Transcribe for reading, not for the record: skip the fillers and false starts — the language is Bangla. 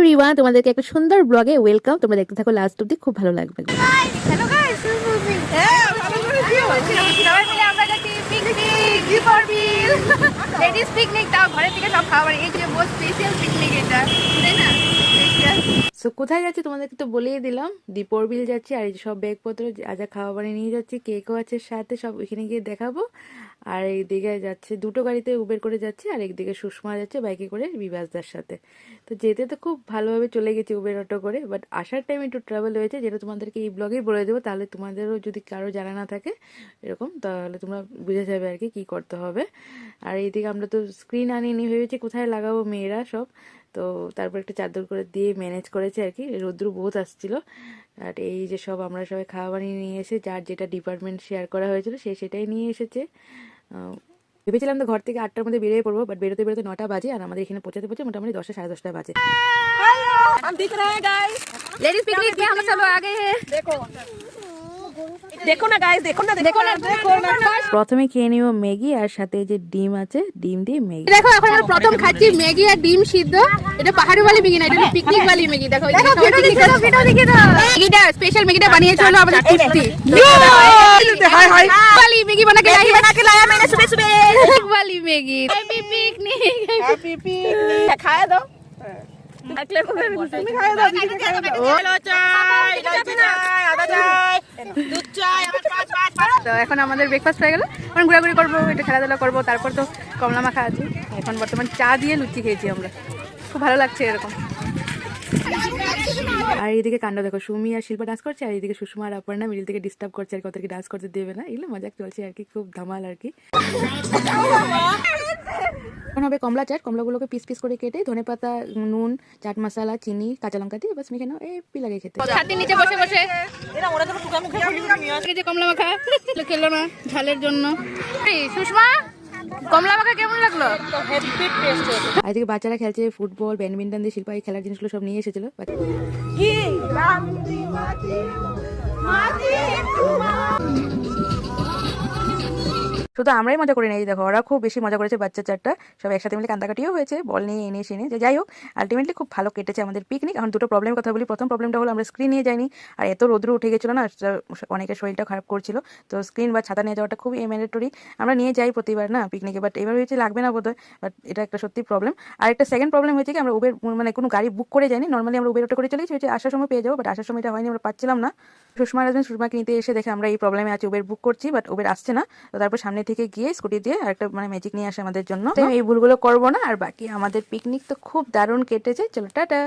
এভরিওয়ান, তোমাদেরকে একটা সুন্দর ব্লগে ওয়েলকাম। তোমরা দেখতে থাকো লাস্ট অবধি, খুব ভালো লাগবে। হ্যালো গাইস, হ্যাঁ ভালো করে দিও। সবাই মিলে আমরা যাচ্ছি পিকনিক, দীপরবিল লেডিস পিকনিক। তাও ঘরে থেকে সব খাবার, এই যে বহুত স্পেশাল পিকনিক এটা, তাই না? সো কোথায় যাচ্ছি তোমাদেরকে তো বলেই দিলাম, দীপর বিল যাচ্ছি। আর এই সব ব্যাগপত্র যা যা খাওয়া বানিয়ে নিয়ে যাচ্ছি, কেকও আছে সাথে, সব এখানে গিয়ে দেখাবো। আর এইদিকে যাচ্ছে দুটো গাড়িতে উবের করে যাচ্ছে, আর একদিকে সুষমা যাচ্ছে বাইকে করে বিবাসদার সাথে। তো যেতে তো খুব ভালোভাবে চলে গেছি উবের অটো করে, বাট আসার টাইম একটু ট্রাভেল হয়েছে, যেটা তোমাদেরকে এই ব্লগেই বলে দেবো। তাহলে তোমাদেরও যদি কারো জানা না থাকে এরকম, তাহলে তোমরা বুঝে যাবে আর কি কী করতে হবে। আর এইদিকে আমরা তো স্ক্রিন আনিনি, ভেবেছি কোথায় লাগাবো মেয়েরা সব। তো তারপর একটা চাদর করে দিয়ে ম্যানেজ করেছে আর কি, রৌদ্র বহুত আসছিল। আর এই যে সব আমরা সবাই খাওয়া বানিয়ে নিয়ে এসে, যার যেটা ডিপার্টমেন্ট শেয়ার করা হয়েছিল সে সেটাই নিয়ে এসেছে। ভেবেছিলাম তো ঘর থেকে 8টার মধ্যে বেরিয়ে পড়বো, বাট বেরোতে বেরোতে 9টা বাজে, আর আমাদের এখানে পৌঁছাতে পৌঁছে মোটামুটি 10টা সাড়ে 10টা বাজে। हम दिख रहे हैं गाइस, लेडीज पिकनिक में हम चलो आगे हैं। देखो देखो ना गाइस, देखो ना देखो ना देखो ना। প্রথমে খেয়ে নিব ম্যাগি, আর সাথে যে ডিম আছে, ডিম দিয়ে ম্যাগি। দেখো এখন আমরা প্রথম খাচ্ছি ম্যাগি আর ডিম সিদ্ধ। এটা পাহাড়ি वाली ম্যাগি না, এটা পিকনিক वाली ম্যাগি। দেখো এই সবাই পিকনিক করছে। ভিডিও দেখে দাও, ম্যাগিটা স্পেশাল ম্যাগিটা বানিয়েছে হলো আমাদের তৃপ্তি। হাই হাই वाली ম্যাগি बना के लाया मैंने सुबह सुबह वाली ম্যাগি। हैप्पी पिकनिक खाया दो। अगले को তুমি খায়া দাও, দিদি খায়া দাও। হ্যালো চাই, আদা চাই, দুধ চাই, আবার পাঁচ। তো এখন আমাদের ব্রেকফাস্ট হয়ে গেল, এখন ঘোরাঘুরি করবো, একটু খেলাধুলা করবো, তারপর তো কমলা মাখা আছে। এখন বর্তমান চা দিয়ে লুচি খেয়েছি আমরা, খুব ভালো লাগছে এরকম। আর এইদিকে কাণ্ড দেখো, সুমি আর শিল্পা ডান্স করছে, আর এইদিকে সুষমা আর অপর্ণা মিডিল থেকে ডিস্টার্ব করছে আর কি, ওদেরকে ডান্স করতে দেবে না। এগুলো মজা চলছে আর কি, খুব ধামাল আর কি। এখন হবে কমলা চাট। কমলাগুলোকে পিস পিস করে কেটে ধনেপাতা, নুন, চাট মশলা, চিনি, কাঁচা লঙ্কা দিয়ে বাস মেখে নাও, এই পি লাগে খেতে। ছাতির নিচে বসে বসে এই যে কমলা মাখা খেলো না ঝালের জন্য। এই সুষমা, কমলা মাখা কেমন লাগলো? আর এদিকে বাচ্চারা খেলছে ফুটবল, ব্যাডমিন্টন দিয়ে। শিল্পা এই খেলার জিনিসগুলো সব নিয়ে এসেছিল। শুধু আমরাই মজা করে নিই, দেখো ওরা খুব বেশি মজা করেছে। বাচ্চা চারটা সব একসাথে মিলে কান্দাকাটিও হয়েছে, বল নিয়ে এনে এসে নিয়ে। যাই হোক, আলটিমেটলি খুব ভালো কেটেছে আমাদের পিকনিক। এখন দুটো প্রবলেমের কথা বলি। প্রথম প্রবলেমটা হলো আমরা স্ক্রিন নিয়ে যাইনি, আর এত রোদ্র উঠে গেছিলো না, অনেকের শরীরটা খারাপ করছিল। তো স্ক্রিন বা ছাতা নিয়ে যাওয়াটা খুবই ম্যান্ডেটরি। আমরা নিয়ে যাই প্রতিবার না পিকনিকে, বাট এবার হয়েছে লাগবে না বোধহয়, বাট এটা একটা সত্যি প্রবলেম। আর একটা সেকেন্ড প্রবলেম হয়েছে কি, আমরা উবের মানে কোনো গাড়ি বুক করে যাইনি। নর্মালি আমরা উবের অটো করে চলেছি, হচ্ছে আসার সময় পেয়ে যাবো, বাট আসার সময়টা হয়নি, আমরা পাচ্ছিলাম না। সুষমার হাজবেন্ড সুষমাকে নিতে এসে দেখে আমরা এই প্রবলেমে আছি, উবের বুক করছি বাট উবের আসছে না। তো তারপর সামনে থেকে গিয়ে স্কুটি দিয়ে আরেকটা মানে ম্যাজিক নিয়ে আসে আমাদের জন্য। এই ভুলগুলো করবো না। আর বাকি আমাদের পিকনিক তো খুব দারুণ কেটেছে। চলো টাটা।